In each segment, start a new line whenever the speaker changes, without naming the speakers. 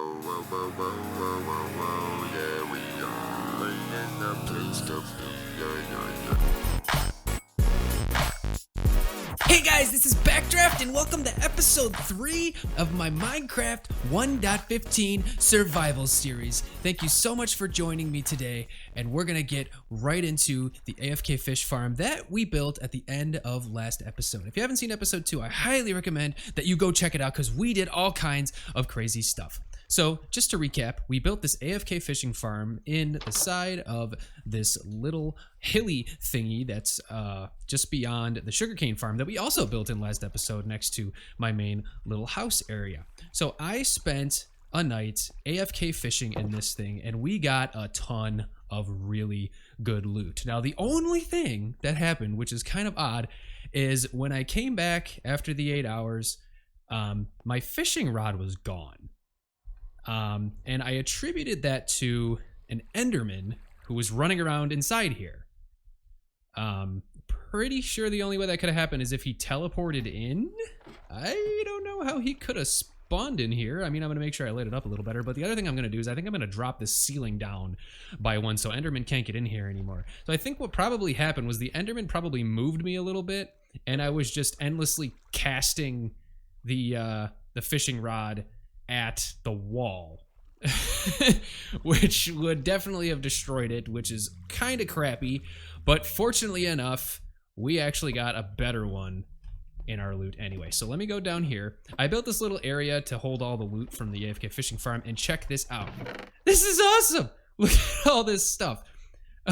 Yeah, we are laying up good stuff. Yeah.
Hey guys, this is Backdraft and welcome to episode 3 of my Minecraft 1.15 survival series. Thank you so much for joining me today, and we're gonna get right into the AFK fish farm that we built at the end of last episode. If you haven't seen episode 2, I highly recommend that you go check it out because we did all kinds of crazy stuff. So just to recap, we built this AFK fishing farm in the side of this little hilly thingy that's just beyond the sugarcane farm that we also built in last episode next to my main little house area. So I spent a night AFK fishing in this thing and we got a ton of really good loot. Now the only thing that happened, which is kind of odd, is when I came back after the 8 hours, my fishing rod was gone. And I attributed that to an Enderman who was running around inside here. Pretty sure the only way that could have happened is if he teleported in. I don't know how he could have spawned in here. I mean, I'm going to make sure I lit it up a little better. But the other thing I'm going to do is I think I'm going to drop this ceiling down by 1 so Enderman can't get in here anymore. So I think what probably happened was the Enderman probably moved me a little bit. And I was just endlessly casting the fishing rod at the wall, which would definitely have destroyed it, which is kind of crappy. But fortunately enough, we actually got a better one in our loot anyway. So let me go down here. I built this little area to hold all the loot from the AFK fishing farm, and check this out. This is awesome. Look at all this stuff.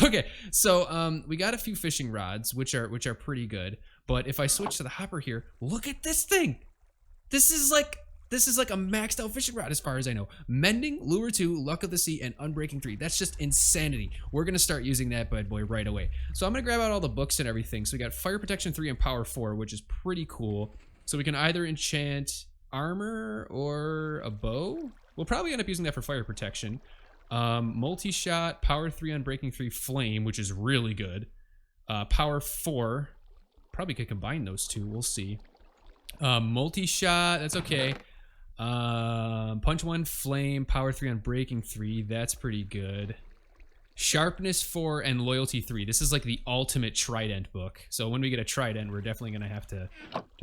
Okay, so we got a few fishing rods, which are pretty good. But if I switch to the hopper here, look at this thing. This is like a maxed out fishing rod as far as I know. Mending, Lure 2, Luck of the Sea, and Unbreaking 3. That's just insanity. We're going to start using that bad boy right away. So I'm going to grab out all the books and everything. So we got Fire Protection 3 and Power 4, which is pretty cool. So we can either enchant armor or a bow. We'll probably end up using that for fire protection. Multi-shot, Power 3, Unbreaking 3, Flame, which is really good. Power 4. Probably could combine those two. We'll see. Multi-shot, that's okay. Punch 1, Flame, Power 3 on Breaking 3, that's pretty good. Sharpness 4 and Loyalty 3. This is like the ultimate trident book. So when we get a trident, we're definitely gonna have to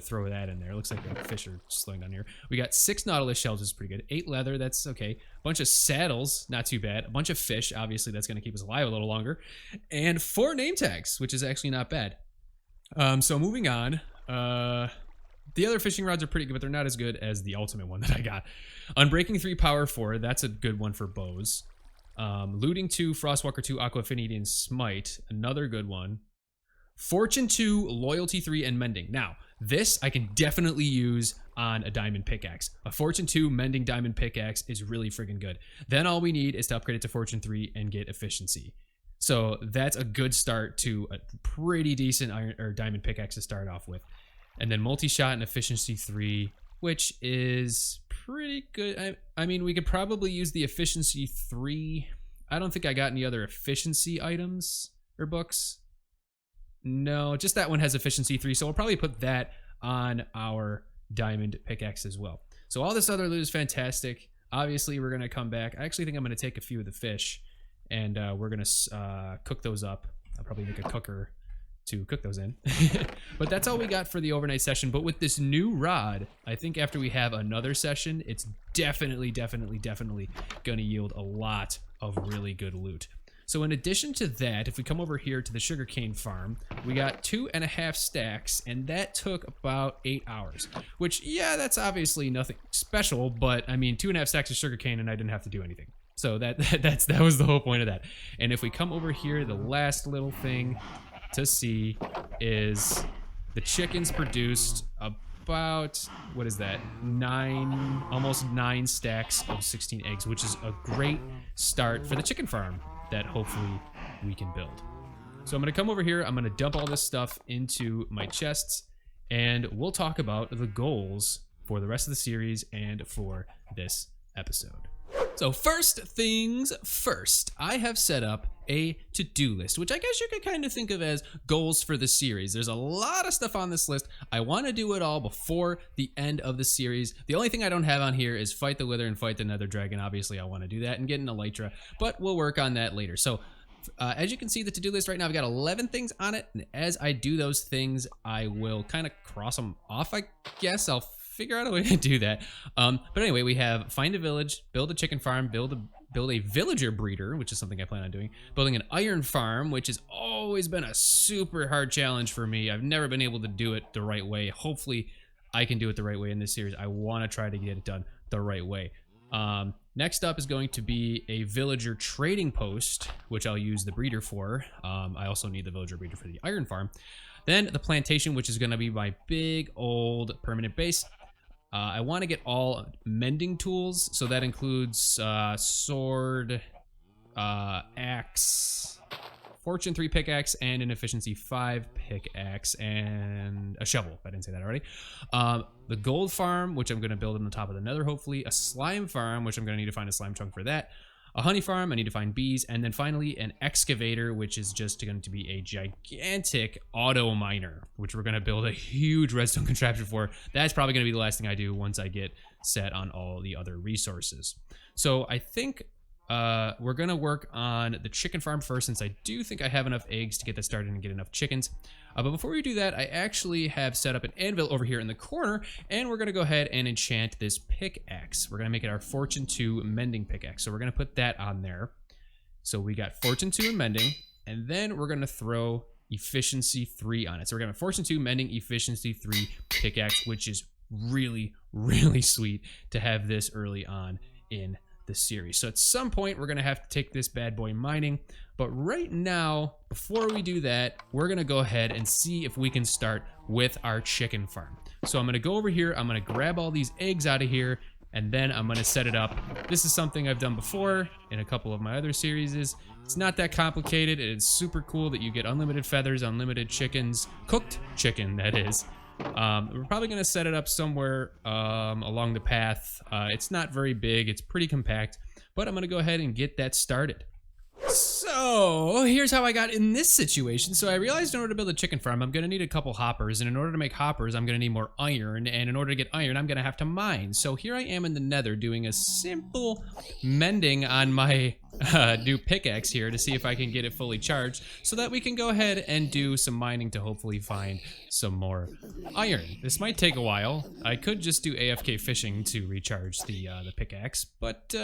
throw that in there. It looks like the fish are slowing down here. We got 6 Nautilus shells, is pretty good. 8 leather, that's okay. Bunch of saddles, not too bad. A bunch of fish, obviously that's gonna keep us alive a little longer. And 4 name tags, which is actually not bad. So moving on, the other fishing rods are pretty good, but they're not as good as the ultimate one that I got. Unbreaking 3, Power 4, that's a good one for bows. Looting 2, Frostwalker 2, Aqua Affinity, and Smite, another good one. Fortune 2, Loyalty 3, and Mending. Now, this I can definitely use on a diamond pickaxe. A Fortune 2 Mending diamond pickaxe is really friggin' good. Then all we need is to upgrade it to Fortune 3 and get efficiency. So that's a good start to a pretty decent iron or diamond pickaxe to start off with. And then multi-shot and efficiency 3, which is pretty good. I mean, we could probably use the efficiency 3. I don't think I got any other efficiency items or books. No, just that one has efficiency 3, so we'll probably put that on our diamond pickaxe as well. So all this other loot is fantastic. Obviously, we're going to come back. I actually think I'm going to take a few of the fish, and we're going to cook those up. I'll probably make a cooker to cook those in. But that's all we got for the overnight session. But with this new rod, I think after we have another session, it's definitely gonna yield a lot of really good loot. So in addition to that, if we come over here to the sugarcane farm, we got 2.5 stacks, and that took about 8 hours, which, yeah, that's obviously nothing special, but I mean, 2.5 stacks of sugarcane and I didn't have to do anything. So that was the whole point of that. And if we come over here, the last little thing to see is the chickens produced about, what is that, almost 9 stacks of 16 eggs, which is a great start for the chicken farm that hopefully we can build. So I'm gonna come over here, I'm gonna dump all this stuff into my chests, and we'll talk about the goals for the rest of the series and for this episode. So first things first, I have set up a to-do list, which I guess you could kind of think of as goals for the series. There's a lot of stuff on this list. I want to do it all before the end of the series. The only thing I don't have on here is fight the Wither and fight the Nether Dragon. Obviously, I want to do that and get an Elytra, but we'll work on that later. So as you can see, the to-do list right now, I've got 11 things on it, and as I do those things, I will kind of cross them off, I guess. I'll figure out a way to do that. But anyway, we have find a village, build a chicken farm, build a villager breeder, which is something I plan on doing, building an iron farm, which has always been a super hard challenge for me. I've never been able to do it the right way. Hopefully, I can do it the right way in this series. I want to try to get it done the right way. Next up is going to be a villager trading post, which I'll use the breeder for. I also need the villager breeder for the iron farm. Then the plantation, which is going to be my big old permanent base. I want to get all mending tools, so that includes sword, axe, fortune 3 pickaxe, and an efficiency 5 pickaxe, and a shovel, if I didn't say that already. The gold farm, which I'm going to build on the top of the nether, hopefully. A slime farm, which I'm going to need to find a slime chunk for that. A honey farm, I need to find bees. And then finally, an excavator, which is just going to be a gigantic auto miner, which we're going to build a huge redstone contraption for. That's probably going to be the last thing I do once I get set on all the other resources. So I think we're going to work on the chicken farm first, since I do think I have enough eggs to get that started and get enough chickens. But before we do that, I actually have set up an anvil over here in the corner, and we're going to go ahead and enchant this pickaxe. We're going to make it our Fortune 2 mending pickaxe. So we're going to put that on there. So we got Fortune 2 and mending, and then we're going to throw efficiency 3 on it. So we're going to have Fortune 2 mending efficiency 3 pickaxe, which is really, really sweet to have this early on in the series. So at some point, we're going to have to take this bad boy mining. But right now, before we do that, we're going to go ahead and see if we can start with our chicken farm. So I'm going to go over here. I'm going to grab all these eggs out of here, and then I'm going to set it up. This is something I've done before in a couple of my other series. It's not that complicated. It's super cool that you get unlimited feathers, unlimited chickens, cooked chicken, that is. We're probably going to set it up somewhere along the path. It's not very big. It's pretty compact, but I'm going to go ahead and get that started. So here's how I got in this situation. So I realized in order to build a chicken farm, I'm going to need a couple hoppers. And in order to make hoppers, I'm going to need more iron. And in order to get iron, I'm going to have to mine. So here I am in the nether doing a simple mending on my new pickaxe here to see if I can get it fully charged, so that we can go ahead and do some mining to hopefully find some more iron. This might take a while. I could just do AFK fishing to recharge the pickaxe, but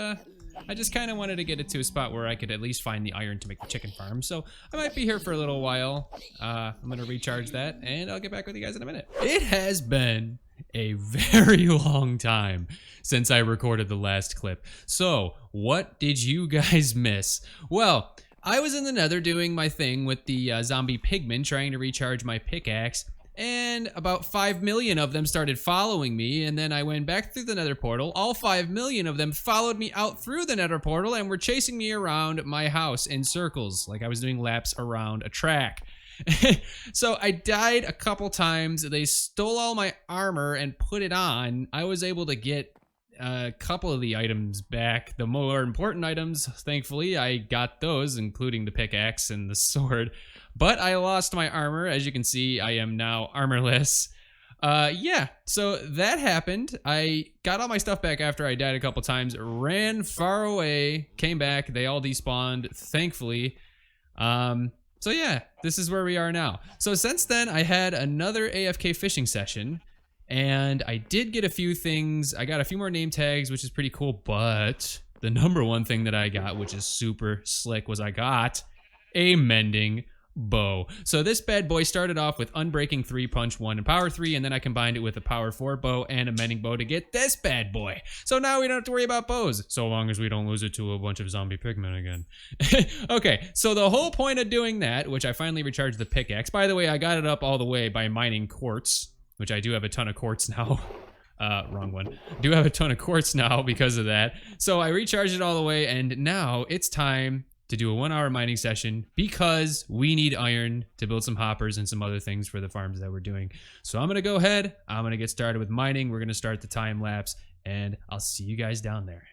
I just kind of wanted to get it to a spot where I could at least find the iron to make the chicken farm. So I might be here for a little while. I'm going to recharge that, and I'll get back with you guys in a minute. It has been a very long time since I recorded the last clip. So what did you guys miss? Well, I was in the nether doing my thing with the zombie pigmen, trying to recharge my pickaxe. And about 5 million of them started following me, and then I went back through the nether portal. All 5 million of them followed me out through the nether portal and were chasing me around my house in circles, like I was doing laps around a track. So I died a couple times. They stole all my armor and put it on. I was able to get a couple of the items back. The more important items, thankfully, I got those, including the pickaxe and the sword. But I lost my armor. As you can see, I am now armorless. Yeah, so that happened. I got all my stuff back after I died a couple times, ran far away, came back. They all despawned, thankfully. So yeah, this is where we are now. So since then, I had another AFK fishing session, and I did get a few things. I got a few more name tags, which is pretty cool, but the number one thing that I got, which is super slick, was I got a mending bow. So this bad boy started off with Unbreaking 3, Punch 1, and Power 3, and then I combined it with a Power 4 bow and a mending bow to get this bad boy. So now we don't have to worry about bows, so long as we don't lose it to a bunch of zombie pigmen again. Okay, so the whole point of doing that, which I finally recharged the pickaxe. By the way, I got it up all the way by mining quartz, which I do have a ton of quartz now. Wrong one. Do have a ton of quartz now because of that. So I recharged it all the way, and now it's time to do a 1-hour mining session because we need iron to build some hoppers and some other things for the farms that we're doing. So I'm going to go ahead. I'm going to get started with mining. We're going to start the time lapse, and I'll see you guys down there.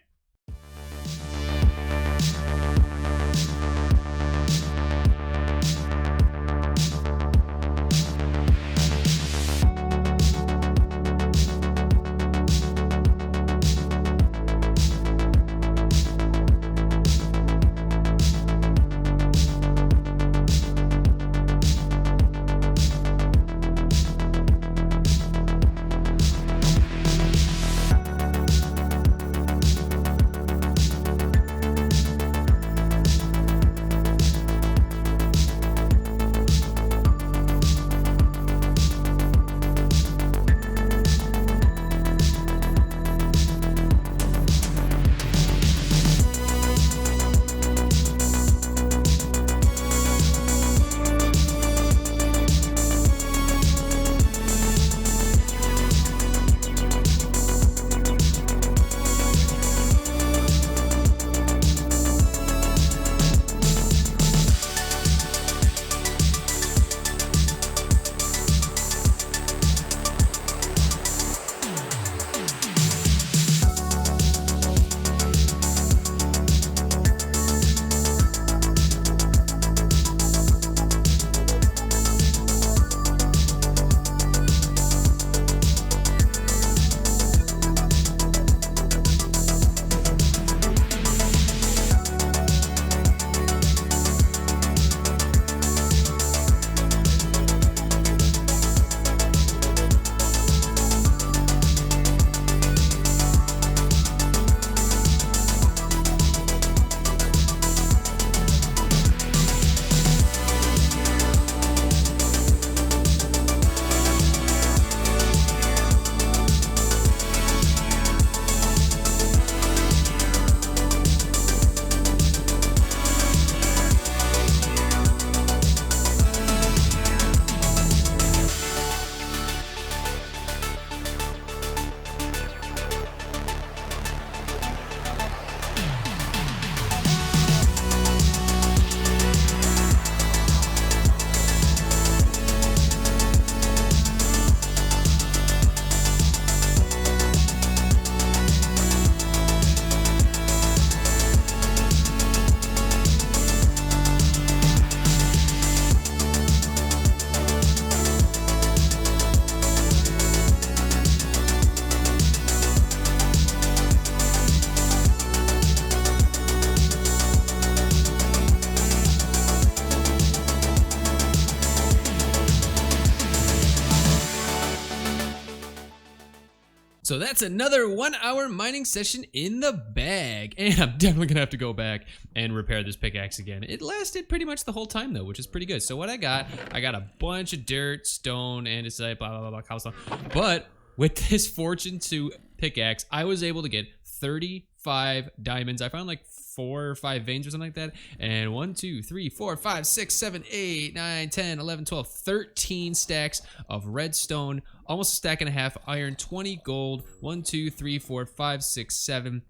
So that's another 1 hour mining session in the bag. And I'm definitely gonna have to go back and repair this pickaxe again. It lasted pretty much the whole time though, which is pretty good. So what I got a bunch of dirt, stone, and it's like blah, blah, blah, blah, cobblestone. But with this Fortune 2 pickaxe, I was able to get 35 diamonds. I found like 4 or 5 veins or something like that. And 1, 2, 3, 4, 5, 6, 7, 8, 9, 10, 11, 12, 13 stacks of redstone, almost a stack and a half iron, 20 gold, 1, 2, 3, 4, 5, 6, 7,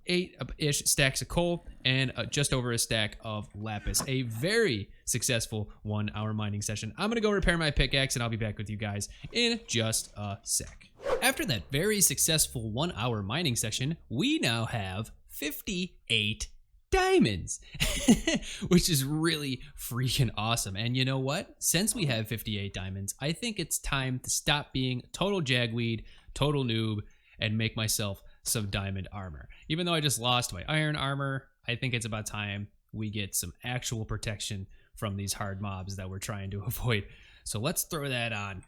8-ish stacks of coal, and just over a stack of lapis. A very successful 1 hour mining session. I'm gonna go repair my pickaxe and I'll be back with you guys in just a sec. After that very successful 1 hour mining session, we now have 58 diamonds, which is really freaking awesome. And you know what? Since we have 58 diamonds, I think it's time to stop being total jagweed, total noob, and make myself some diamond armor. Even though I just lost my iron armor, I think it's about time we get some actual protection from these hard mobs that we're trying to avoid. So let's throw that on.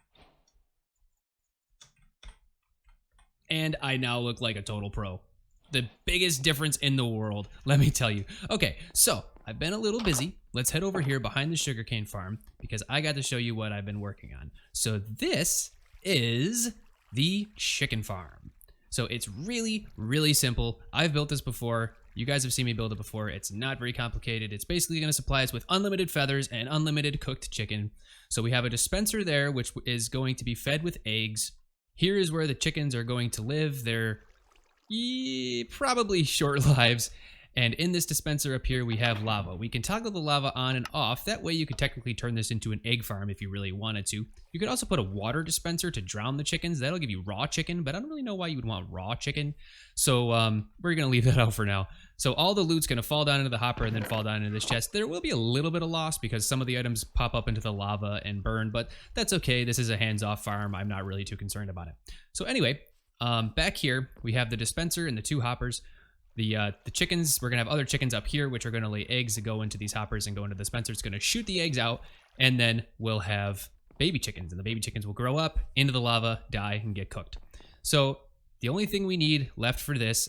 And I now look like a total pro. The biggest difference in the world, let me tell you. Okay, so I've been a little busy. Let's head over here behind the sugarcane farm because I got to show you what I've been working on. So this is the chicken farm. So it's really, really simple. I've built this before. You guys have seen me build it before. It's not very complicated. It's basically going to supply us with unlimited feathers and unlimited cooked chicken. So we have a dispenser there, which is going to be fed with eggs. Here is where the chickens are going to live. They're probably short lives. And in this dispenser up here, we have lava. We can toggle the lava on and off. That way you could technically turn this into an egg farm if you really wanted to. You could also put a water dispenser to drown the chickens. That'll give you raw chicken, but I don't really know why you would want raw chicken. So we're gonna leave that out for now. So all the loot's gonna fall down into the hopper and then fall down into this chest. There will be a little bit of loss because some of the items pop up into the lava and burn, but that's okay. This is a hands-off farm. I'm not really too concerned about it. So anyway, back here, we have the dispenser and the 2 hoppers. The chickens, we're gonna have other chickens up here, which are gonna lay eggs that go into these hoppers and go into the dispenser. It's gonna shoot the eggs out, and then we'll have baby chickens, and the baby chickens will grow up into the lava, die, and get cooked. So the only thing we need left for this,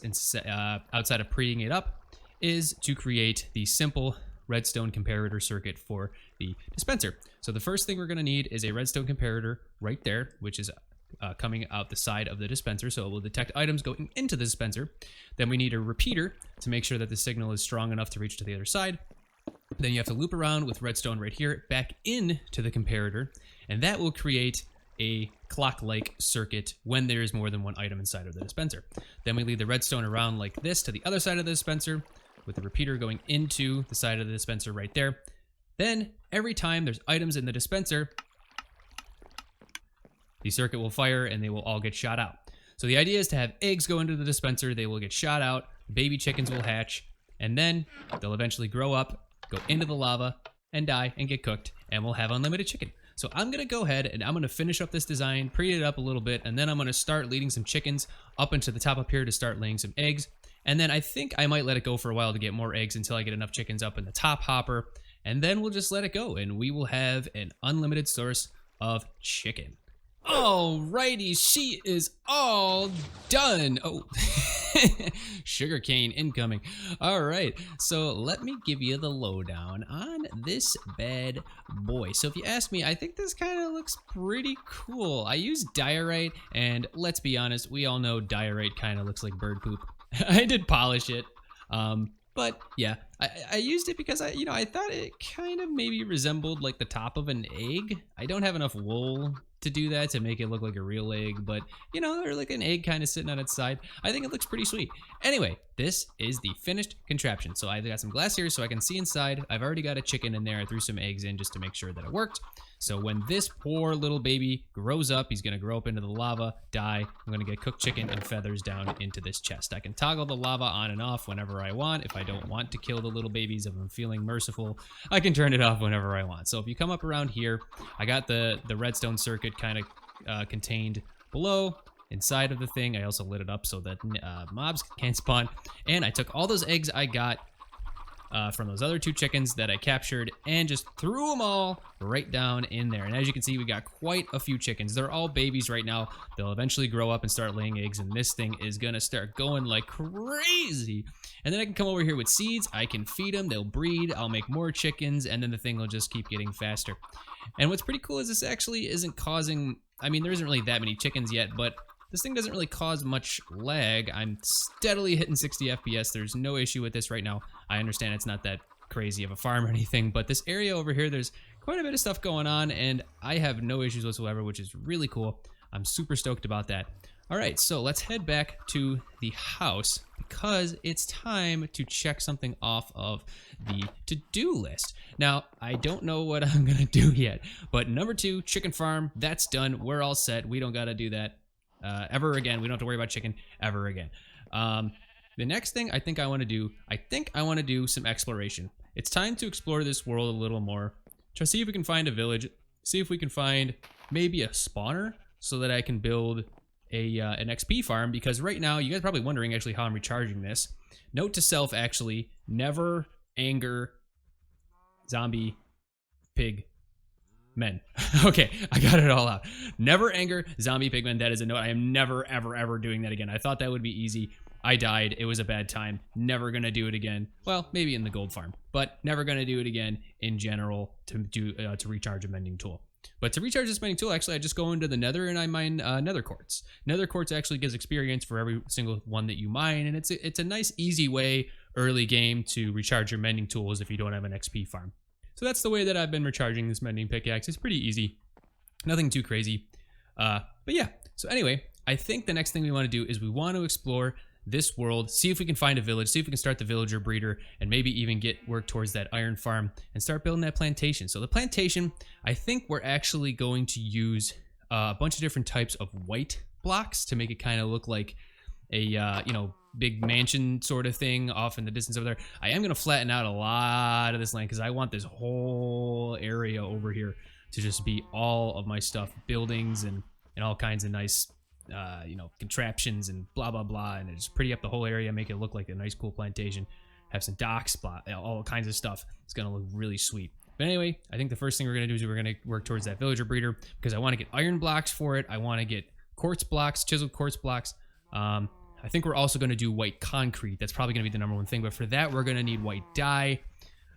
outside of preheating it up, is to create the simple redstone comparator circuit for the dispenser. So the first thing we're gonna need is a redstone comparator right there, which is coming out the side of the dispenser, so it will detect items going into the dispenser. Then we need a repeater to make sure that the signal is strong enough to reach to the other side. Then you have to loop around with redstone right here back into the comparator, and that will create a clock-like circuit when there is more than one item inside of the dispenser. Then we lead the redstone around like this to the other side of the dispenser, with the repeater going into the side of the dispenser right there. Then every time there's items in the dispenser, the circuit will fire and they will all get shot out. So the idea is to have eggs go into the dispenser, they will get shot out, baby chickens will hatch, and then they'll eventually grow up, go into the lava, and die and get cooked, and we'll have unlimited chicken. So I'm gonna go ahead and I'm gonna finish up this design, preheat it up a little bit, and then I'm gonna start leading some chickens up into the top up here to start laying some eggs. And then I think I might let it go for a while to get more eggs until I get enough chickens up in the top hopper, and then we'll just let it go, and we will have an unlimited source of chicken. Alrighty, she is all done. Oh, sugarcane incoming. All right, so let me give you the lowdown on this bad boy. So if you ask me, I think this kind of looks pretty cool. I used diorite, and let's be honest, we all know diorite kind of looks like bird poop. I did polish it, but yeah, I used it because I thought it kind of maybe resembled like the top of an egg. I don't have enough wool to do that to make it look like a real egg, but or like an egg kind of sitting on its side. I think it looks pretty sweet. Anyway, this is the finished contraption. So I've got some glass here so I can see inside. I've already got a chicken in there. I threw some eggs in just to make sure that it worked. So when this poor little baby grows up, he's gonna grow up into the lava, die. I'm gonna get cooked chicken and feathers down into this chest. I can toggle the lava on and off whenever I want. If I don't want to kill the little babies, if I'm feeling merciful, I can turn it off whenever I want. So if you come up around here, I got the redstone circuit kind of contained below inside of the thing. I also lit it up so that mobs can't spawn. And I took all those eggs I got from those other 2 chickens that I captured and just threw them all right down in there. And as you can see, we got quite a few chickens. They're all babies right now. They'll eventually grow up and start laying eggs, and this thing is gonna start going like crazy. And then I can come over here with seeds. I can feed them, they'll breed, I'll make more chickens, and then the thing will just keep getting faster. And what's pretty cool is this actually isn't causing, I mean, there isn't really that many chickens yet, but this thing doesn't really cause much lag. I'm steadily hitting 60 FPS. There's no issue with this right now. I understand it's not that crazy of a farm or anything, but this area over here, there's quite a bit of stuff going on, and I have no issues whatsoever, which is really cool. I'm super stoked about that. All right, so let's head back to the house because it's time to check something off of the to-do list. Now, I don't know what I'm gonna do yet, but number 2, chicken farm, that's done. We're all set. We don't gotta do that ever again. We don't have to worry about chicken ever again. The next thing I think I want to do some exploration. It's time to explore this world a little more. Try to see if we can find a village. See if we can find maybe a spawner so that I can build an XP farm. Because right now, you guys are probably wondering actually how I'm recharging this. Note to self, actually, never anger zombie pig men. Okay, I got it all out. Never anger zombie pigmen. That is a note. I am never, ever, ever doing that again. I thought that would be easy. I died. It was a bad time. Never gonna do it again. Well, maybe in the gold farm, but never gonna do it again in general to recharge a mending tool. But to recharge this mending tool, actually, I just go into the nether and I mine nether quartz. Nether quartz actually gives experience for every single one that you mine, and it's a nice, easy way early game to recharge your mending tools if you don't have an XP farm. So that's the way that I've been recharging this mending pickaxe. It's pretty easy. Nothing too crazy. But yeah, so anyway, I think the next thing we want to do is we want to explore this world, see if we can find a village, see if we can start the villager breeder, and maybe even work towards that iron farm and start building that plantation. So the plantation, I think we're actually going to use a bunch of different types of white blocks to make it kind of look like a, big mansion sort of thing off in the distance over there. I am going to flatten out a lot of this land because I want this whole area over here to just be all of my stuff, buildings and all kinds of nice, contraptions and blah, blah, blah. And just pretty up the whole area, make it look like a nice, cool plantation. Have some docks, all kinds of stuff. It's going to look really sweet. But anyway, I think the first thing we're going to do is we're going to work towards that villager breeder because I want to get iron blocks for it. I want to get quartz blocks, chiseled quartz blocks. I think we're also going to do white concrete. That's probably going to be the number one thing. But for that, we're going to need white dye,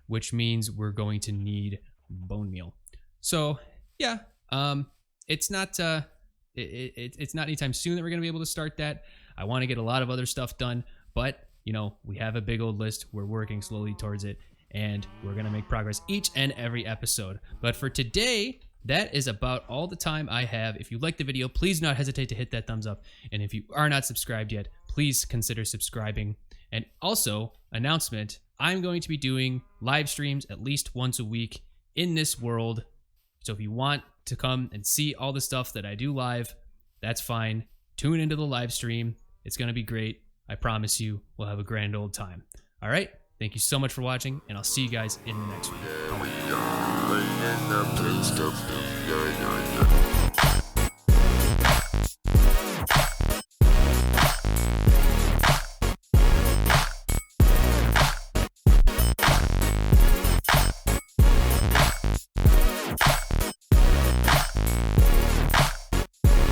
which means we're going to need bone meal. So yeah, it's not it's not anytime soon that we're going to be able to start that. I want to get a lot of other stuff done, but we have a big old list. We're working slowly towards it, and we're going to make progress each and every episode. But for today, that is about all the time I have. If you liked the video, please do not hesitate to hit that thumbs up. And if you are not subscribed yet, please consider subscribing. And also, announcement, I'm going to be doing live streams at least once a week in this world. So if you want to come and see all the stuff that I do live, that's fine. Tune into the live stream. It's going to be great. I promise you, we'll have a grand old time. All right? Thank you so much for watching, and I'll see you guys in the next one.
Yeah, we are playing the place to be. Yeah, yeah, yeah.